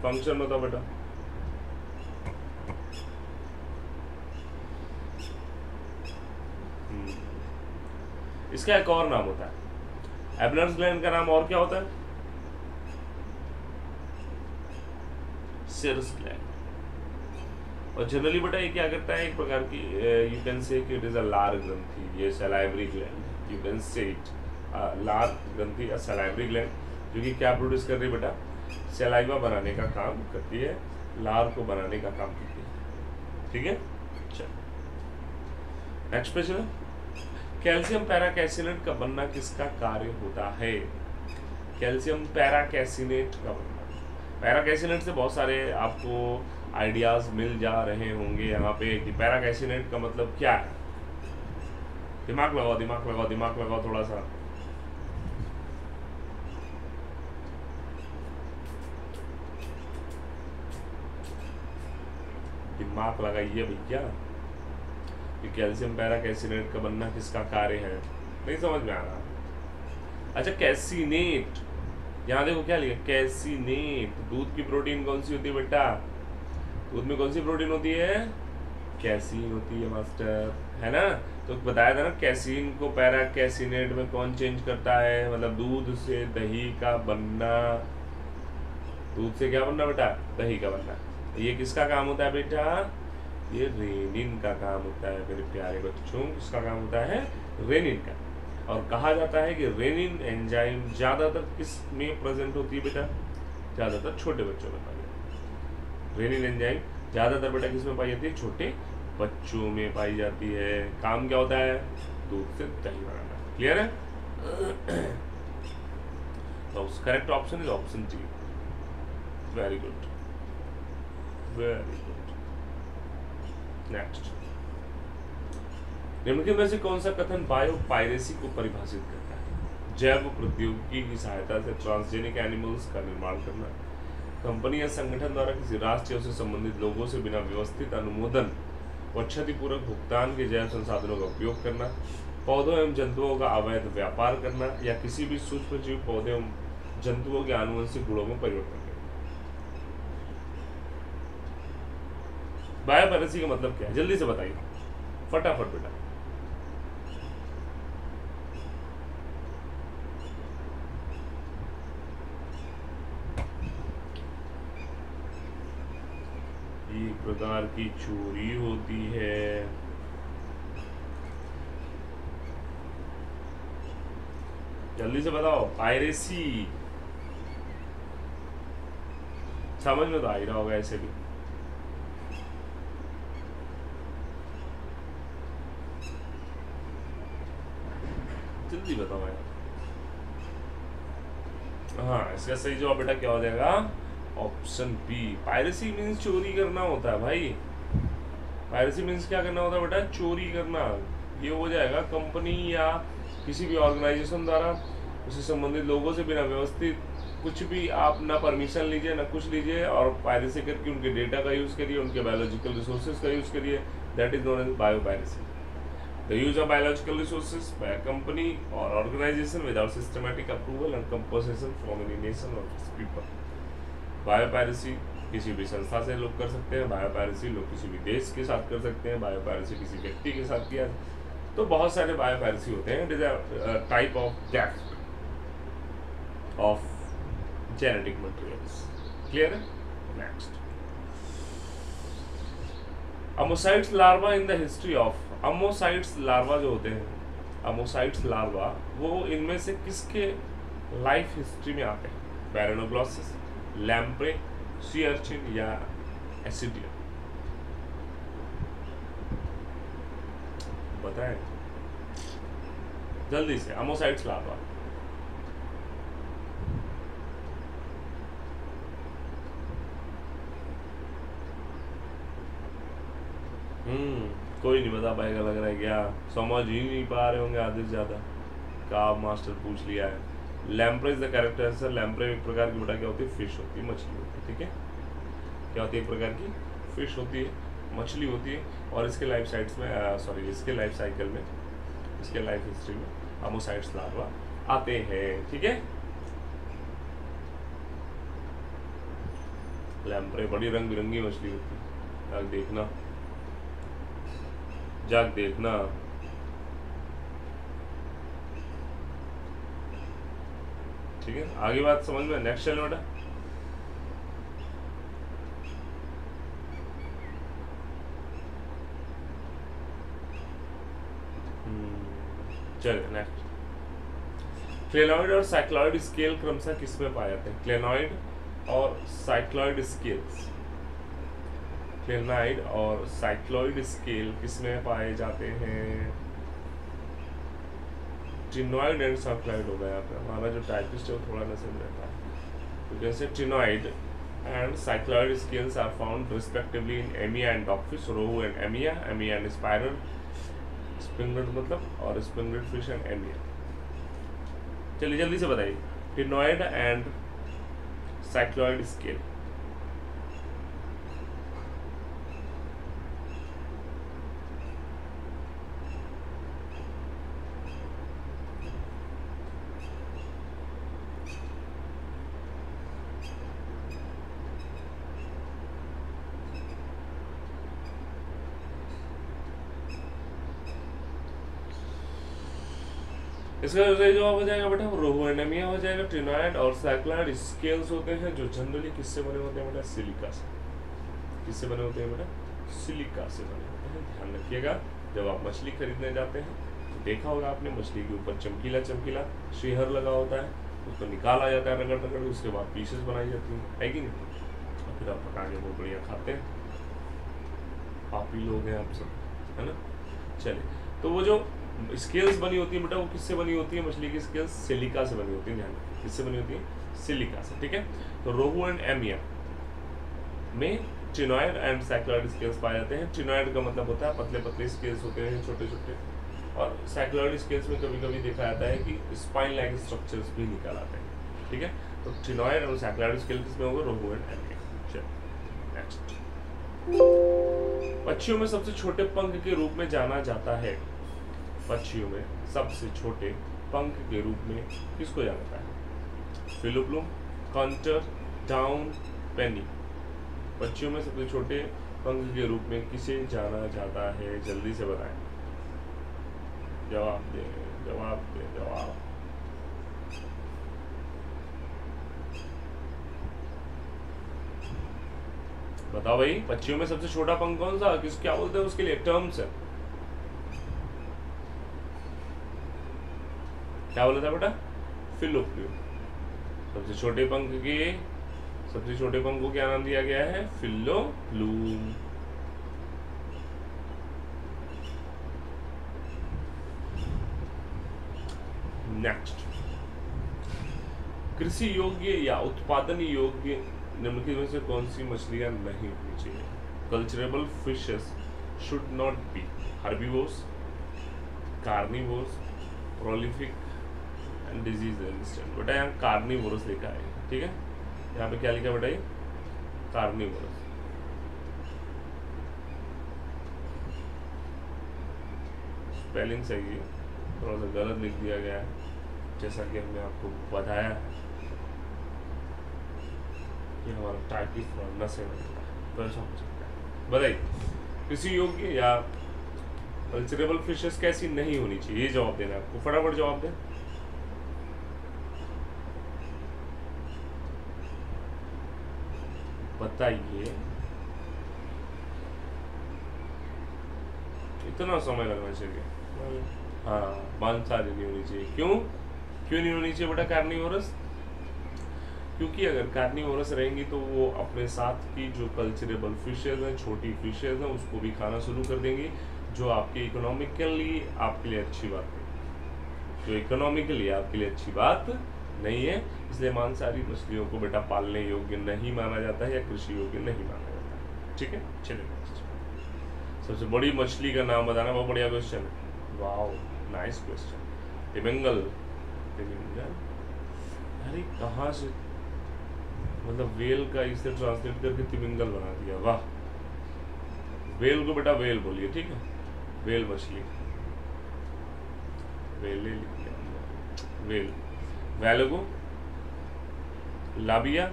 फंक्शन बताओ बेटा। इसका एक और नाम होता है, एबनर्स ग्लैंड का नाम और क्या होता है? सिरस ग्लैंड। और जनरली बेटा ये क्या करता है? एक प्रकार की you can say it is अ लार ग्रंथि, ये salivary gland, you can say it लार ग्रंथि, सलाइवरी ग्लैंड, जो कि क्या प्रोड्यूस कर रही है बेटा? सलाइवा बनाने का काम करती है, लार को बनाने का काम करती है, ठीक है। चलो नेक्स्ट पे चलो। कैल्शियम पैराकैसिनेट का बनना किसका कार्य होता है? कैल्शियम पैराकैसिनेट का बनना, पैराकैसिनेट से बहुत सारे आपको आइडियाज मिल जा रहे होंगे यहाँ पे कि पैराकैसिनेट का मतलब क्या है। दिमाग लगाओ दिमाग लगाओ दिमाग लगाओ थोड़ा सा। दिमाग लगाइए भैया कि कैल्शियम पैराकैसिनेट का बनना किसका कार्य है। नहीं समझ में आ रहा? अच्छा कैसिनेट, यहाँ देखो क्या लिखा, कैसिनेट। दूध की प्रोटीन कौन सी होती है बेटा? दूध में कौन सी प्रोटीन होती है? कैसीन होती है मास्टर, है ना। तो बताया था ना कैसीन को पैराकैसिनेट में कौन चेंज करता है, मतलब दूध से दही का बनना। दूध से क्या बनना बेटा? दही का बनना। ये किसका काम होता है बेटा? ये रेनिन का काम होता है मेरे प्यारे बच्चों। किसका काम होता है? रेनिन का। और कहा जाता है कि रेनिन एंजाइम ज्यादातर किस में प्रेजेंट होती है बेटा? ज़्यादातर छोटे बच्चों में पाई जाती है। रेनिन एंजाइम ज़्यादातर बेटा किस में पाई जाती है? छोटे बच्चों में पाई जाती है। काम क्या होता है? दूध से दही बनाना। क्लियर है? तो correct option is option D. Very good, very good. Next, निम्नलिखित में से कौन सा कथन बायोपायरेसी को परिभाषित करता है? जैव प्रौद्योगिकी की सहायता से ट्रांसजेनिक एनिमल्स का निर्माण करना, कंपनी या संगठन द्वारा किसी राष्ट्र या उससे संबंधित लोगों से बिना व्यवस्थित अनुमोदन व क्षतिपूर्वक भुगतान के जैव संसाधनों का उपयोग करना, पौधों एवं जंतुओं का अवैध व्यापार करना, या किसी भी सूक्ष्मजीव पौधे एवं जंतुओं के आनुवंशिक गुणों में परिवर्तन करना। बायोपायरेसी का मतलब क्या है? जल्दी से बताइए, फटाफट बेटा। एक प्रकार की चोरी होती है। जल्दी से बताओ। पायरेसी समझ में तो आ ही रहा होगा ऐसे भी। जल्दी बताओ यार। हाँ, इसका सही जवाब बेटा क्या हो जाएगा? Option B. पायरेसी मीन्स चोरी करना होता है भाई। पायरेसी मीन्स क्या करना होता है बेटा? चोरी करना। ये हो जाएगा कंपनी या किसी भी ऑर्गेनाइजेशन द्वारा उससे संबंधित लोगों से बिना व्यवस्थित कुछ भी आप ना परमिशन लीजिए ना कुछ लीजिए और पायरेसी करके उनके डेटा का यूज़ करिए, उनके बायोलॉजिकल रिसोर्सेज का यूज़ करिए। That is known as biopiracy. The use of biological resources by a company or organization without systematic approval and compensation from any nation or its people. Biopiracy किसी भी संस्था से लोग कर सकते हैं, बायोपायरेसी लोग किसी भी देश के साथ कर सकते हैं, बायोपायरेसी किसी व्यक्ति के साथ किया। तो बहुत सारे बायोपायरेसी होते हैं। It is a type of theft of genetic materials. Clear है? Next, ammocoetes larva in the history of. Ammocoetes larva जो होते हैं, अमोसाइट्स लार्वा, वो इनमें से किसके लाइफ हिस्ट्री में आते हैं? पैरानोग्लॉसिस, लैम्प्रे, सी अर्चिन या एसिडियम? बताएं जल्दी से। अमोसाइट्स लार्वा। कोई नहीं बता पाएगा लग रहा है। क्या समझ ही नहीं पा रहे होंगे आधे से ज़्यादा? का मास्टर पूछ लिया है। Lamprey is the correct answer. Lamprey एक प्रकार की बेटा क्या होती है? फिश होती है, मछली होती है। ठीक है, क्या होती है? एक प्रकार की फिश होती है, मछली होती है। और इसके लाइफ साइट्स में इसके लाइफ साइकिल में, इसके लाइफ हिस्ट्री में अमोसाइट्स लार्वा आते हैं। ठीक है, लैम्प्रे बड़ी रंग बिरंगी मछली होती है। जाग देखना, जाग देखना। ठीक है, आगे बात समझ में। नेक्स्ट चलो बेटा। चलिए नेक्स्ट, क्लेनॉइड और साइक्लॉइड स्केल क्रमशः किसमें पाए जाते हैं? क्लेनॉइड और साइक्लॉइड स्केल्स, क्लेनाइड और साइक्लॉइड स्केल किसमें पाए जाते हैं? टिनॉइड एंड साइक्लॉइड हो गया। हमारा जो टाइपिस्ट है वो थोड़ा नजर में रहता है। तो जैसे ctenoid and cycloid scales are found respectively in Amia and dogfish, rohu and Amia, Amia and spiral, springlet मतलब, और स्प्रिंगलेट फिश एंड एमिया। चलिए जल्दी से बताइए, टिनॉइड एंड साइक्लॉइड स्केल। इसका सही जवाब हो जाएगा बेटा रोहू एंड एमिया हो जाएगा। टिनॉइड और साइक्लॉइड स्केल्स होते हैं जो जनरली किससे बने होते हैं बेटा? सिलिका से। किससे बने होते हैं बेटा? सिलिका से बने होते हैं। ध्यान रखिएगा, जब आप मछली खरीदने जाते हैं तो देखा होगा आपने, मछली के ऊपर चमकीला चमकीला शेहर लगा होता है। उसको निकाला जाता है रगड़ रगड़, उसके बाद पीसेस बनाई जाती है कि नहीं, और फिर आप पका के बहुत बढ़िया खाते हैं। आप ही लोग हैं आप सब, है ना। चलिए, तो वो जो स्केल्स बनी होती है बेटा, वो किससे बनी होती है? मछली की स्केल्स सिलिका से बनी होती है। ध्यान, किससे बनी होती है? सिलिका से, ठीक है। तो रोहू एंड एमिया में टिनॉइड एंड सैक्रोइड स्केल्स पाए जाते हैं। टिनॉइड का मतलब होता है पतले पतले स्केल्स होते हैं, छोटे छोटे, और सैक्रोइड स्केल्स में कभी कभी देखा जाता है कि स्पाइन लाइक स्ट्रक्चर्स भी निकल आते हैं, ठीक है। तो टिनॉइड और सैक्रोइड स्केल किसमें होगा? रोहू एंड एमिया। चलिए नेक्स्ट, पक्षियों में सबसे छोटे पंख के रूप में जाना जाता है। पक्षियों में सबसे छोटे पंख के रूप में किसको जाना जाता है? फिलोप्लूम, कंटर, डाउन, पेनी। पक्षियों में सबसे छोटे पंख के रूप में किसे जाना जाता है? जल्दी से बताएं, जवाब दे जवाब दे जवाब। बताओ भाई, पक्षियों में सबसे छोटा पंख कौन सा? किस क्या बोलते हैं उसके लिए? टर्म्स है, क्या बोला था बेटा? फिलोप्लूम। सबसे छोटे पंख को क्या नाम दिया गया है? फिलोप्लूम। नेक्स्ट, कृषि योग्य या उत्पादन योग्य निम्नलिखित में से कौन सी मछलियां नहीं होनी चाहिए? Culturable fishes should not be herbivores, carnivores, prolific and disease resistant. बेटा यहाँ कार्निवोरस लिखा है, ठीक है। यहाँ पे क्या लिखा बेटा? ये कार्निवोरस। स्पेलिंग सही है, थोड़ा सा गलत लिख दिया गया है, जैसा कि हमने आपको बताया है कि हमारा टाइपिंग थोड़ा नशे में तो ऐसा हो सकता है। बताइए, कृषि योग्य या कल्चरेबल फिशेस कैसी नहीं होनी चाहिए? ये जवाब देना है आपको, फटाफट जवाब दें। बताइए, इतना समय लगना चाहिए? हाँ, मांसाहारी नहीं होनी चाहिए। क्यों नहीं होनी चाहिए बेटा कार्निवोरस? क्योंकि अगर कार्निवोरस रहेंगी तो वो अपने साथ की जो कल्चरेबल फिशेज हैं, छोटी फिशेज हैं, उसको भी खाना शुरू कर देंगी, जो आपके इकोनॉमिकली आपके लिए अच्छी बात है, जो इकोनॉमिकली आपके लिए अच्छी बात नहीं है। इसलिए मांसाहारी मछलियों को बेटा पालने योग्य नहीं माना जाता है या कृषि योग्य नहीं माना जाता है, ठीक है। चलिए नेक्स्ट, सबसे बड़ी मछली का नाम बताना। बहुत बढ़िया क्वेश्चन है, वाओ नाइस क्वेश्चन। तिमिंगल। अरे कहाँ से, मतलब वेल का इसे ट्रांसलेट करके तिमिंगल बना दिया, वाह। वेल को बेटा वेल बोलिए, ठीक है। वेल मछली, whale whale. Wallago, Labeo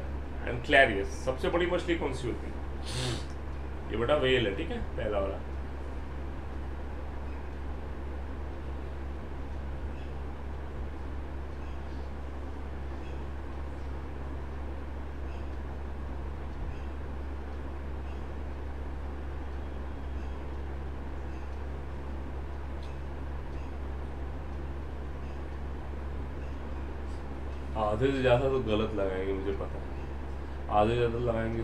and Clarias. सबसे बड़ी मछली कौन सी होती है? ये बेटा वेल है, ठीक है, पहला वाला। आधे से ज़्यादा तो गलत लगाएंगे, मुझे पता है। आधे से ज़्यादा लगाएंगे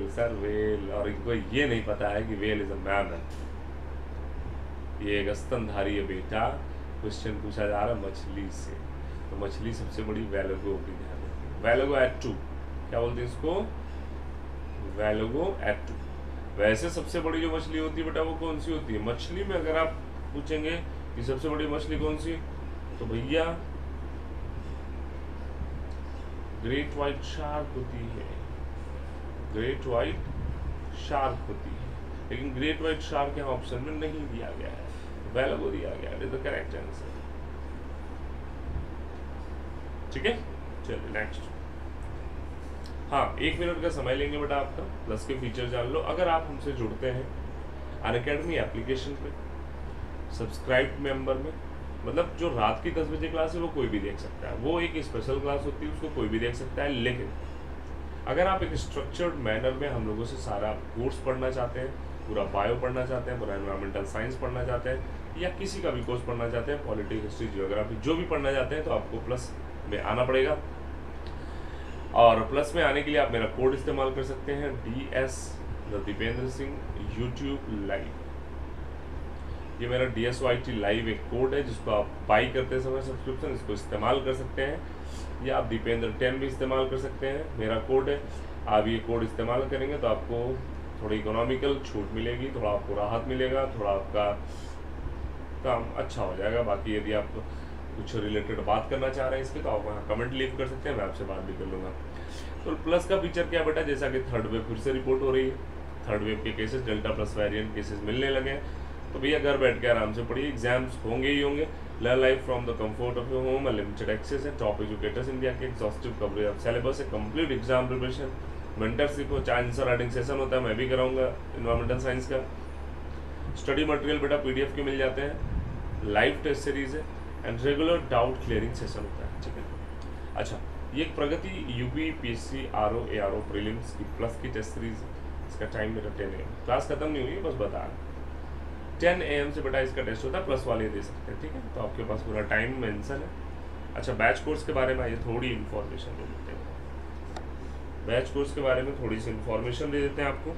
सर वेल, और इनको ये नहीं पता है कि वेल इज अ मैमल, ये एक स्तनधारी है बेटा। क्वेश्चन पूछा जा रहा है मछली से, तो मछली सबसे बड़ी वैलगो की ध्यान रखिए। वैलगो एटू, क्या बोलते हैं इसको? वैलगो एटू। वैसे सबसे बड़ी जो मछली होती है बेटा वो कौन सी होती है? मछली में अगर आप पूछेंगे कि सबसे बड़ी मछली कौन सी, तो भैया ग्रेट वाइट शार्क होती है, ग्रेट वाइट शार्क होती है। लेकिन ग्रेट वाइट शार्क यहाँ ऑप्शन में नहीं दिया गया है, वैलगो दिया गया है, it is the correct answer, ठीक है। चलिए नेक्स्ट। हाँ, 1 मिनट का समय लेंगे बेटा आपका, प्लस के फीचर जान लो। अगर आप हमसे जुड़ते हैं अनअकैडमी एप्लीकेशन पे सब्सक्राइब मेंबर में, मतलब जो रात की 10 बजे क्लास है वो कोई भी देख सकता है, वो एक स्पेशल क्लास होती है, उसको कोई भी देख सकता है। लेकिन अगर आप एक स्ट्रक्चर्ड मैनर में हम लोगों से सारा कोर्स पढ़ना चाहते हैं, पूरा बायो पढ़ना चाहते हैं, पूरा एनवायरमेंटल साइंस पढ़ना चाहते हैं, या किसी का भी कोर्स पढ़ना चाहते हैं, पॉलिटिक्स, हिस्ट्री, जियोग्राफी, जो भी पढ़ना चाहते हैं, तो आपको प्लस में आना पड़ेगा। और प्लस में आने के लिए आप मेरा कोड इस्तेमाल कर सकते हैं, DS Deependra Singh YouTube live. ये मेरा DSYT लाइव एक कोड है जिसको आप बाई करते समय सब्सक्रिप्शन इसको इस्तेमाल कर सकते हैं, या आप दीपेंद्र 10 भी इस्तेमाल कर सकते हैं, मेरा कोड है। आप ये कोड इस्तेमाल करेंगे तो आपको थोड़ी इकोनॉमिकल छूट मिलेगी, थोड़ा आपको राहत मिलेगा, थोड़ा आपका काम अच्छा हो जाएगा। बाकी यदि आप कुछ रिलेटेड बात करना चाह रहे हैं इस पर तो आप वहाँ कमेंट लीव कर सकते हैं, मैं आपसे बात भी कर लूँगा। तो प्लस का फीचर क्या बेटा, जैसा कि थर्ड वेव फिर से रिपोर्ट हो रही है, थर्ड वेव के cases delta plus variant cases मिलने लगे हैं, तो भैया घर बैठ के आराम से पढ़िए, एग्जाम्स होंगे ही होंगे। Learn life from the comfort of your home, limited access है, टॉप एजुकेटर्स इंडिया के एग्जॉस्टिव कवरेज ऑफ सिलेबस है, कंप्लीट एग्जाम प्रिपरेशन, मेंटरशिप हो, आंसर राइटिंग सेशन होता है, मैं भी कराऊंगा इन्वायरमेंटल साइंस का। स्टडी मटेरियल बेटा PDF के मिल जाते हैं, लाइव टेस्ट सीरीज है and regular doubt clearing session होता है, ठीक है। अच्छा, ये एक Pragati UPPSC RO ARO prelims की प्लस की टेस्ट सीरीज है, इसका टाइम मेरा 10 AM, क्लास खत्म नहीं हुई है, बस बता 10 AM से बेटा इसका टेस्ट होता है, प्लस वाले दे सकते हैं, ठीक है। तो आपके पास पूरा टाइम मेंशन है। अच्छा, बैच कोर्स के बारे में आइए थोड़ी इन्फॉर्मेशन दे देते हैं। बैच कोर्स के बारे में थोड़ी सी इन्फॉर्मेशन दे देते हैं आपको,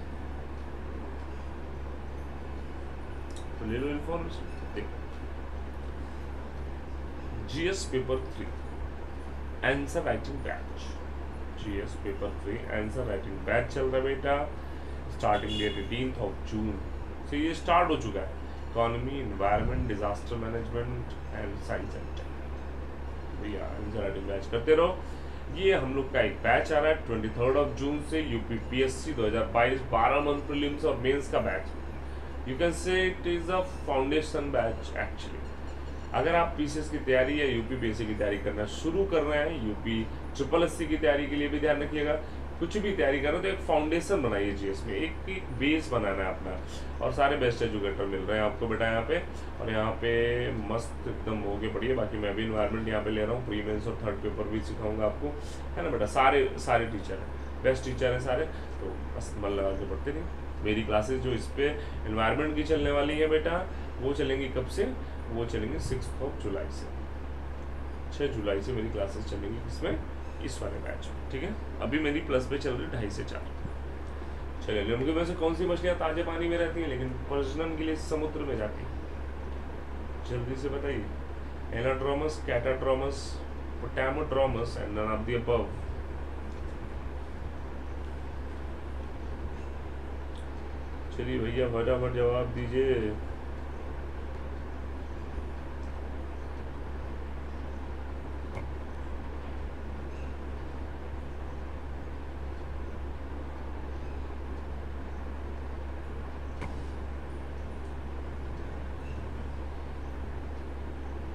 तो ले लो इन्फॉर्मेशन। देखो, GS paper 3 answer writing batch, GS paper 3 answer writing batch चल रहा है बेटा, स्टार्टिंग डेट 18 जून से ये स्टार्ट हो चुका है। Economy, environment, disaster management and science and tech, भैया आंसर राइटिंग बैच करते रहो। ये हम लोग का एक बैच आ रहा है 23 जून से, UPPSC 2022 12 मंथ प्रीलिम्स और मेंस का batch. You can say it is a foundation batch actually. अगर आप PCS की तैयारी या UPPSC की तैयारी करना शुरू कर रहे हैं, UPSSC की तैयारी के लिए भी ध्यान रखिएगा, कुछ भी तैयारी कर रहे हो तो एक फाउंडेशन बनाइए GS में, एक बेस बनाना है अपना। और सारे बेस्ट एजुकेटर मिल रहे हैं आपको बेटा यहाँ पे, और यहाँ पे मस्त एकदम हो के पढ़िए। बाकी मैं भी इन्वायरमेंट यहाँ पे ले रहा हूँ, प्री मेंस और थर्ड पेपर भी सिखाऊंगा आपको, है ना बेटा। सारे टीचर हैं, बेस्ट टीचर हैं सारे, तो बस मन लगा के पढ़ते नहीं। मेरी क्लासेस जो इस पे इन्वायरमेंट की चलने वाली है बेटा, वो चलेंगी कब से, वो चलेंगे 6 जुलाई से, 6 जुलाई से मेरी क्लासेस चलेंगी इसमें, इस वाले बैच में, ठीक है। अभी मेरी प्लस पे चल रही 2:30 से 4। चलिए, उनकी वजह से कौन सी मछलियाँ ताजे पानी में रहती हैं लेकिन प्रजनन के लिए समुद्र में जाती हैं, जल्दी से बताइए। Anadromous, catadromous, potamodromous and none of the above. चलिए भैया फटाफट जवाब दीजिए।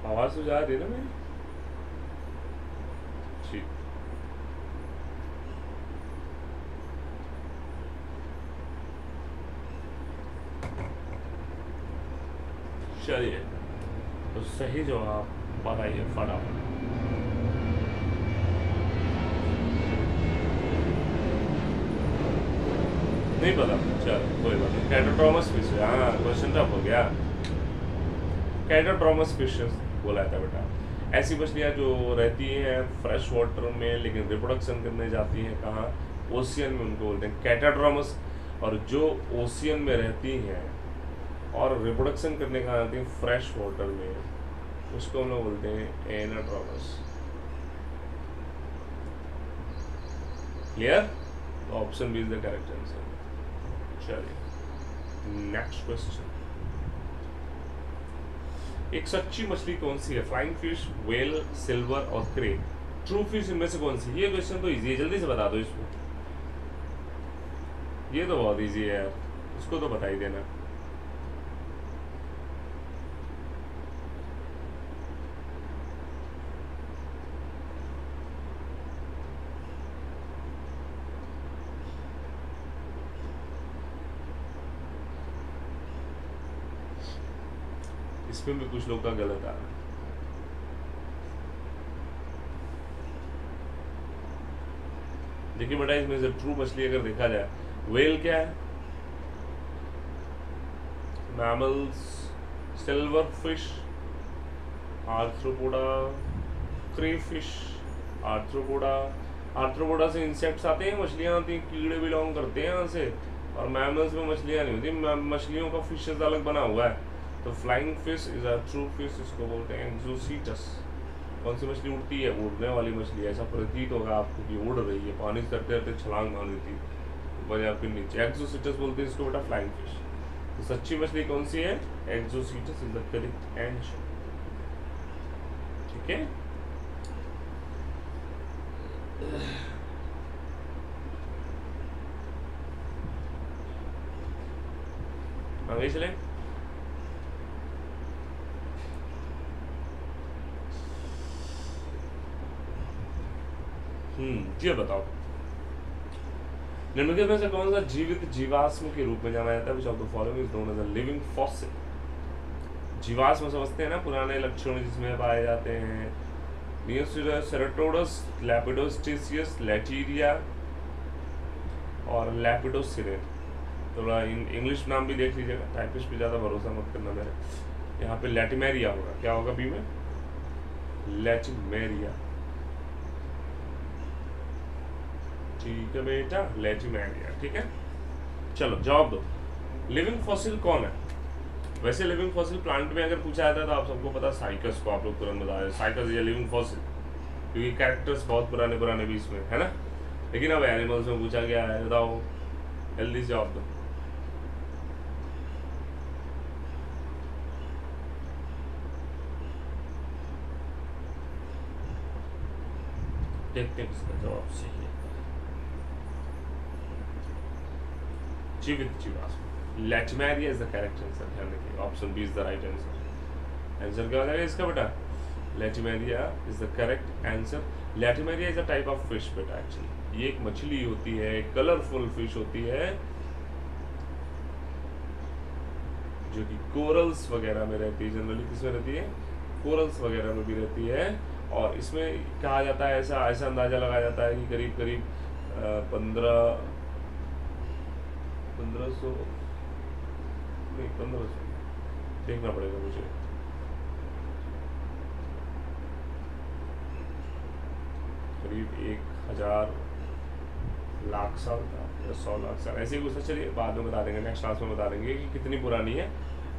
आवाज तो जा रही है ना मेरी, ठीक। चलिए, तो सही जवाब बताइए फटाफट। नहीं पता, चलो कोई बात नहीं। कैटाड्रोमस फिश, हाँ क्वेश्चन टफ हो गया। कैटाड्रोमस फिशेस बोला था बेटा, ऐसी मछलियाँ जो रहती हैं फ्रेश वाटर में लेकिन रिप्रोडक्शन करने जाती हैं कहाँ, ओशियन में, उनको बोलते हैं कैटाड्रोमस। और जो ओशियन में रहती हैं और रिप्रोडक्शन करने कहाँ आती हैं, फ्रेश वाटर में, उसको हम लोग बोलते हैं anadromous. Clear? Option B is the correct answer. चलिए नेक्स्ट क्वेश्चन। एक सच्ची मछली कौन सी है? फ्लाइंग फिश, व्हेल, सिल्वर और क्रे। ट्रू फिश इनमें से कौन सी? ये क्वेश्चन तो इजी है, जल्दी से बता दो इसको। ये तो बहुत इजी है यार, इसको तो बता ही देना। इसमें भी कुछ लोग का गलत आ रहा है। देखिए बेटा, इसमें से ट्रू मछली अगर देखा जाए, व्हेल क्या है, mammals, silver fish, arthropoda, crayfish, arthropoda, arthropoda से इंसेक्ट्स आते हैं, मछलियाँ आती हैं, कीड़े बिलोंग करते हैं यहाँ से। और मैमल्स में मछलियाँ नहीं होती, मछलियों का फिशेज अलग बना हुआ है। तो flying fish is a true fish, इसको बोलते हैं एक्सोसीटस। कौन सी मछली उड़ती है? उड़ने वाली मछली। ऐसा प्रतीत होगा आपको कि उड़ रही है, पानी से करते करते छलांग मार देती है ऊपर या फिर नीचे। एक्सोसीटस बोलते हैं इसको बेटा, फ्लाइंग फिश। तो सच्ची मछली कौन सी है? एक्सोसीटस इज द करेक्ट आंसर। ठीक है, आगे चले। ये बताओ, निम्नलिखित में से कौन सा जीवित जीवाश्म के रूप में जाना जाता है? Which of the following is known as a living fossil? जीवाश्म समझते हैं ना, पुराने लक्षण जिसमें पाए जाते हैं। नियोसेरेटोडस, लैपिडोस्टेसियस, लैटीरिया और लैपिडोसिरेट। थोड़ा इंग्लिश नाम भी देख लीजिएगा, टाइपिस्ट पे ज़्यादा भरोसा मत करना मेरे। यहाँ पे लैटिमेरिया होगा, क्या होगा बी में? लैटिमेरिया। ठीक है बेटा, लैटिमेरिया। ठीक है, चलो जवाब दो। लिविंग फॉसिल कौन है? वैसे लिविंग फॉसिल प्लांट में अगर पूछा जाता है तो आप सबको पता, साइकस को आप लोग तुरंत बता रहे, साइकस या लिविंग फॉसिल, क्योंकि कैरेक्टर्स बहुत पुराने पुराने भी इसमें है ना। लेकिन अब एनिमल्स में पूछा गया है, बताओ जल्दी से जवाब दो। देखते हैं किसका जवाब सही है। जीवित जीवाश्म, Latimeria is the correct answer. ध्यान रखिए, option B is the right answer. Answer क्या हो जाएगा इसका बेटा? Latimeria is the correct answer. Latimeria is a type of fish बेटा। एक्चुअली ये एक मछली होती है, कलरफुल फिश होती है, जो कि कोरल्स वगैरह में रहती है। जनरली किसमें रहती है? कोरल्स वगैरह में भी रहती है। और इसमें कहा जाता है, ऐसा अंदाजा लगाया जाता है कि करीब करीब 1500 नहीं, 1500 देखना पड़ेगा मुझे। करीब 1000 लाख साल का या 100 लाख साल, ऐसे ही कुछ। चलिए बाद में बता देंगे, नेक्स्ट क्लास में बता देंगे कि कितनी पुरानी है।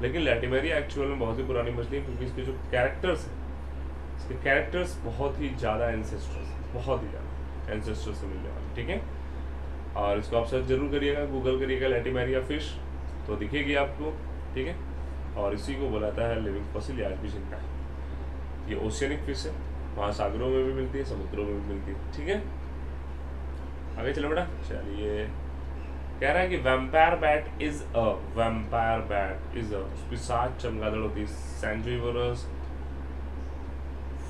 लेकिन लैटिमेरिया एक्चुअल में बहुत ही पुरानी मछली है, क्योंकि इसके जो कैरेक्टर्स हैं, इसके कैरेक्टर्स बहुत ही ज़्यादा एंसेस्टर्स, बहुत ही ज़्यादा एंसेस्टर्स से मिलने वाले। ठीक है, और इसको आप सर्च जरूर करिएगा, गूगल करिएगा लैटिमेरिया फिश, तो दिखेगी आपको। ठीक है, और इसी को बुलाता है लिविंग फॉसिल, आज भी जिंदा है। ये ओशियनिक फिश है, महासागरों में भी मिलती है, समुद्रों में भी मिलती है। ठीक है, आगे चलो बेटा। चलिए, कह रहा है कि vampire bat is a, vampire bat is a पिशाच चमगादड़ होती है। सैंजिवोरस,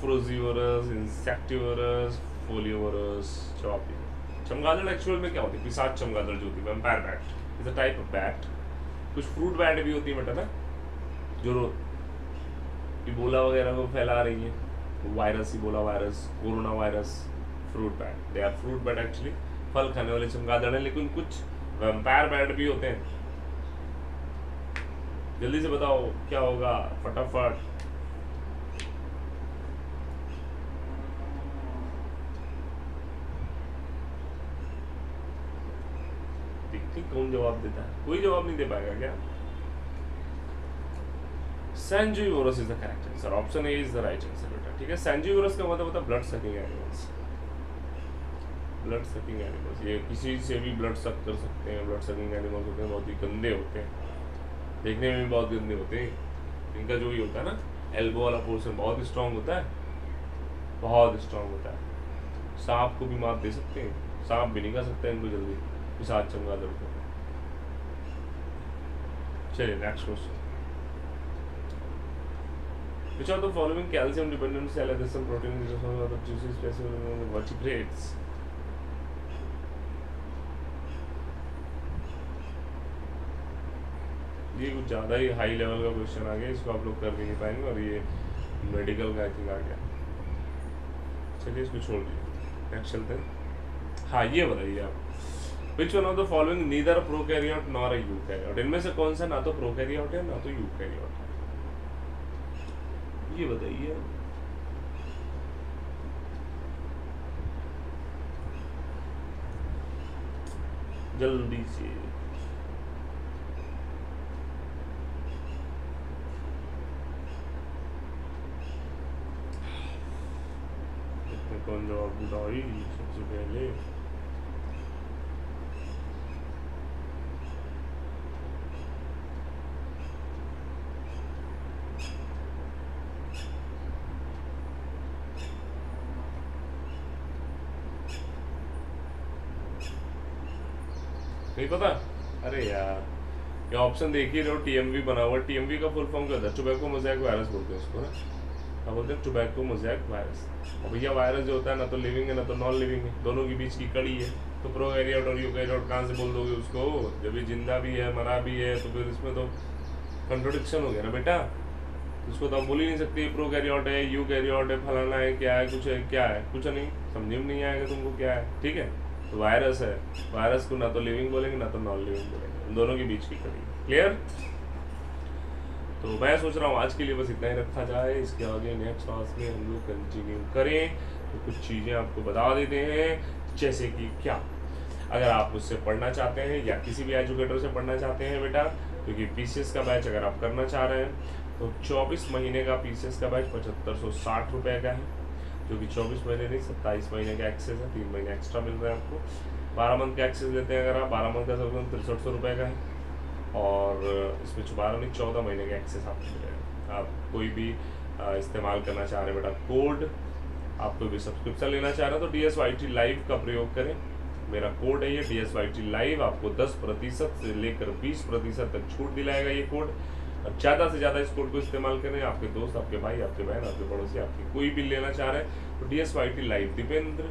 फ्रोजिवोरस, इंसेक्टिवोरस, फोलियोवोरस। जवाब दिए। चमगादड़ एक्चुअल में क्या होती है? पिशाच चमगादड़ जो होती है, vampire bat is a type of bat. कुछ फ्रूट बैट भी होती है बेटा ना, जो इबोला वगैरह को फैला रही है, virus, Ebola virus, corona virus. Fruit bat, they are fruit bat actually, फल खाने वाले चमगादड़ हैं। लेकिन कुछ वैम्पायर बैट भी होते हैं। जल्दी से बताओ क्या होगा, फटाफट। देखते कौन जवाब देता है। कोई जवाब नहीं दे पाएगा क्या? Sanguivorous is the correct answer. Option A is the right answer बेटा। ठीक है, सैंजिवोरस का मतलब होता है blood sucking animals. Blood sucking animals, ये किसी से भी ब्लड सक कर सकते हैं। ब्लड सकिंग एनिमल्स होते हैं, बहुत ही गंदे होते हैं, देखने में भी बहुत गंदे होते हैं। इनका जो भी होता है ना, एल्बो वाला पोर्शन बहुत स्ट्रांग होता है, बहुत स्ट्रांग होता है। सांप को भी मार दे सकते हैं, सांप भी नहीं खा सकता इनको जल्दी, पिशाच चमगादड़ को। चलिए next question. Which of the following calcium dependent cell adhesion protein is one of the juicy specimen vertebrates? ये कुछ ज़्यादा ही हाई लेवल का क्वेश्चन आ गया, इसको आप लोग कर नहीं पाएंगे, और ये मेडिकल का आई थिंक आ गया। चलिए इसको छोड़ दीजिए, नेक्स्ट चलते हैं। हाँ, ये बताइए आप, Which one of the following neither prokaryote nor a eukaryote? इनमें से कौन सा ना तो प्रोकैरियोट है ना तो यूकैरियोट है? ये बताइए। जल्दी से। कौन जवाब बुलाई सबसे पहले? नहीं पता? अरे यार, ये ऑप्शन देख ही रहे हो, टीएमवी बना हुआ। टीएमवी का फुल फॉर्म क्या होता है? टोबैको मोज़ेक वायरस बोलते हैं उसको ना, क्या बोलते हैं? Tobacco mosaic virus. और भैया वायरस जो होता है ना तो लिविंग है ना तो नॉन लिविंग है, दोनों के बीच की कड़ी है। तो प्रोकैरियोट और यूकैरियोट कहाँ से बोल दोगे उसको? जब ये जिंदा भी है मरा भी है तो फिर इसमें तो कंट्रोडिक्शन हो गया ना बेटा। उसको तो हम बोल ही नहीं सकते प्रोकैरियोट है, यूकैरियोट है, फलाना है, क्या है, कुछ है, क्या है, कुछ नहीं, समझ में नहीं आएगा तुमको क्या है, ठीक है। तो वायरस है, वायरस को ना तो लिविंग बोलेंगे ना तो नॉन लिविंग बोलेंगे, दोनों के बीच की कड़ी। क्लियर? तो मैं सोच रहा हूँ आज के लिए बस इतना ही रखा जाए, इसके आगे नेक्स्ट क्लास में हम लोग कंटिन्यू करें। तो कुछ चीज़ें आपको बता देते हैं, जैसे कि क्या, अगर आप मुझसे पढ़ना चाहते हैं या किसी भी एजुकेटर से पढ़ना चाहते हैं बेटा, क्योंकि पीसीएस का बैच अगर आप करना चाह रहे हैं तो 24 महीने का पीसीएस का बैच 7560 रुपये का है, जो कि 24 महीने नहीं 27 महीने का एक्सेस है, 3 महीने एक्स्ट्रा मिल रहा है आपको। 12 मंथ का एक्सेस लेते हैं अगर आप, 12 मंथ का सब 6300 रुपये का है, और इसमें 12 नहीं 14 महीने का एक्सेस आपको मिलेगा। आप कोई भी इस्तेमाल करना चाह रहे हैं बेटा कोड, आप कोई भी सब्सक्रिप्शन लेना चाह रहे हैं तो DSYT लाइव का प्रयोग करें। मेरा कोड है ये DSYT लाइव, आपको 10% से लेकर 20% तक छूट दिलाएगा ये कोड। और ज़्यादा से ज़्यादा इस कोड को इस्तेमाल करें। आपके दोस्त, आपके भाई, आपके बहन, आपके पड़ोसी, आपकी कोई भी लेना चाह रहे हैं तो DSYT live, Deependra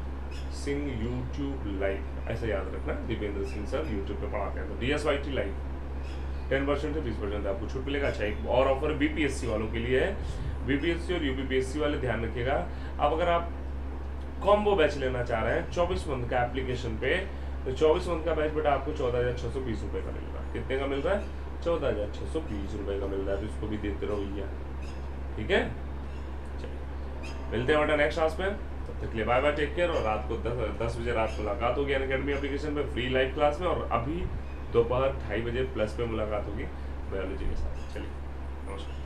Singh YouTube live, ऐसा याद रखना, दीपेंद्र सिंह सर यूट्यूब पे पढ़ाते हैं। तो DSYT लाइव 10% से 20% आपको छूट मिलेगा। अच्छा, एक और ऑफर बीपीएससी वालों के लिए है। बीपीएससी और यूपीपीएससी वाले ध्यान रखिएगा, अब अगर आप कॉम्बो बैच लेना चाह रहे हैं 24 मंथ का एप्लीकेशन पे, तो 24 मंथ का बैच बेटा आपको 14,620 रुपये का मिल रहा है। कितने का मिल रहा है? 14,620 रुपये का मिल रहा है। तो इसको भी देते रहो भैया, ठीक है। चलिए मिलते हैं बेटा नेक्स्ट क्लास में, तब तक के लिए बाय बाय, टेक केयर। और रात को 10 बजे रात को मुलाकात होगी अनअकैडमी एप्लीकेशन पे फ्री लाइव क्लास में, और अभी दोपहर 2:30 बजे प्लस पे मुलाकात होगी बायोलॉजी के साथ। चलिए नमस्कार।